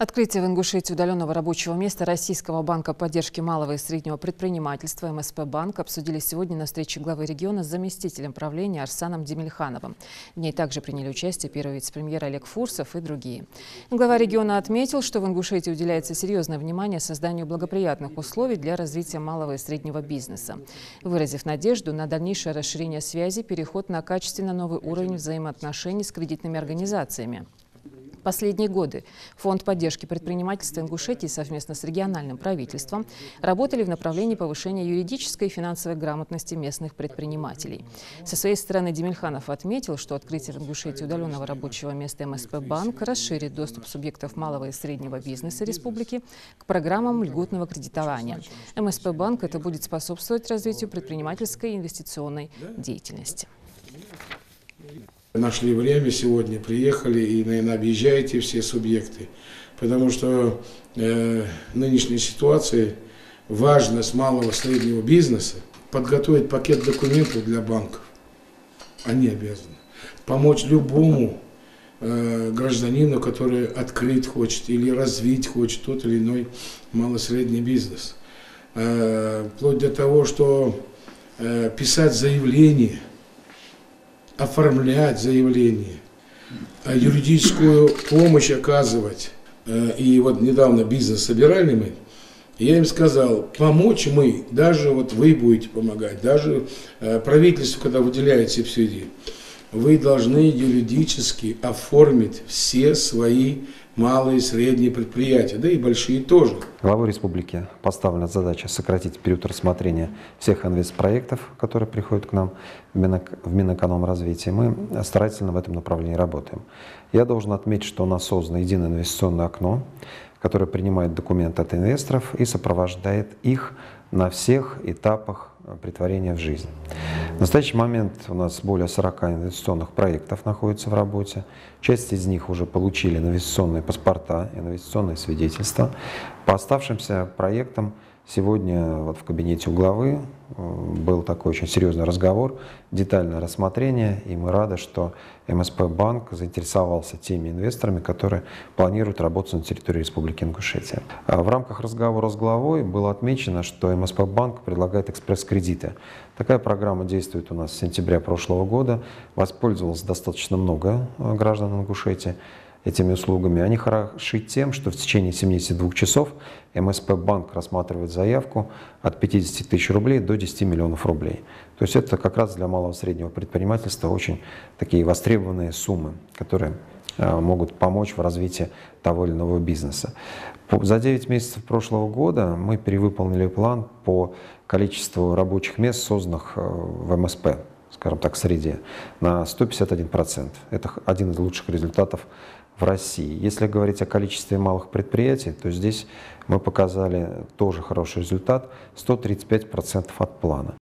Открытие в Ингушетии удаленного рабочего места Российского банка поддержки малого и среднего предпринимательства МСП Банк обсудили сегодня на встрече главы региона с заместителем правления Арсаном Демельхановым. В ней также приняли участие первый вице-премьер Олег Фурсов и другие. Глава региона отметил, что в Ингушетии уделяется серьезное внимание созданию благоприятных условий для развития малого и среднего бизнеса, выразив надежду на дальнейшее расширение связи, переход на качественно новый уровень взаимоотношений с кредитными организациями. В последние годы Фонд поддержки предпринимательства Ингушетии совместно с региональным правительством работали в направлении повышения юридической и финансовой грамотности местных предпринимателей. Со своей стороны Демельханов отметил, что открытие в Ингушетии удаленного рабочего места МСП Банк расширит доступ субъектов малого и среднего бизнеса республики к программам льготного кредитования. МСП Банк это будет способствовать развитию предпринимательской и инвестиционной деятельности. Нашли время сегодня, приехали и, наверное, объезжаете все субъекты, потому что в нынешней ситуации важность малого и среднего бизнеса подготовить пакет документов для банков. Они обязаны помочь любому гражданину, который открыть хочет или развить хочет тот или иной малый и средний бизнес. Вплоть до того, что писать заявление, оформлять заявление, юридическую помощь оказывать. И вот недавно бизнес собирали мы, я им сказал, помочь мы, даже вот вы будете помогать, даже правительство, когда выделяет субсидии, вы должны юридически оформить все свои малые и средние предприятия, да и большие тоже. Главой республики поставлена задача сократить период рассмотрения всех инвестпроектов, которые приходят к нам в Минэкономразвитие. Мы старательно в этом направлении работаем. Я должен отметить, что у нас создано единое инвестиционное окно, которое принимает документы от инвесторов и сопровождает их на всех этапах претворения в жизнь. В настоящий момент у нас более 40 инвестиционных проектов находится в работе. Часть из них уже получили инвестиционные паспорта, инвестиционные свидетельства. По оставшимся проектам сегодня вот в кабинете у главы был такой очень серьезный разговор, детальное рассмотрение, и мы рады, что МСП Банк заинтересовался теми инвесторами, которые планируют работать на территории Республики Ингушетия. В рамках разговора с главой было отмечено, что МСП Банк предлагает экспресс-кредиты. Такая программа действует у нас с сентября прошлого года. Воспользовалось достаточно много граждан Ингушетии этими услугами. Они хороши тем, что в течение 72 часов МСП Банк рассматривает заявку от 50 тысяч рублей до 10 миллионов рублей. То есть это как раз для малого и среднего предпринимательства очень такие востребованные суммы, которые могут помочь в развитии того или иного бизнеса. За 9 месяцев прошлого года мы перевыполнили план по количеству рабочих мест, созданных в МСП, скажем так, среде, на 151%. Это один из лучших результатов в России. Если говорить о количестве малых предприятий, то здесь мы показали тоже хороший результат, 135% от плана.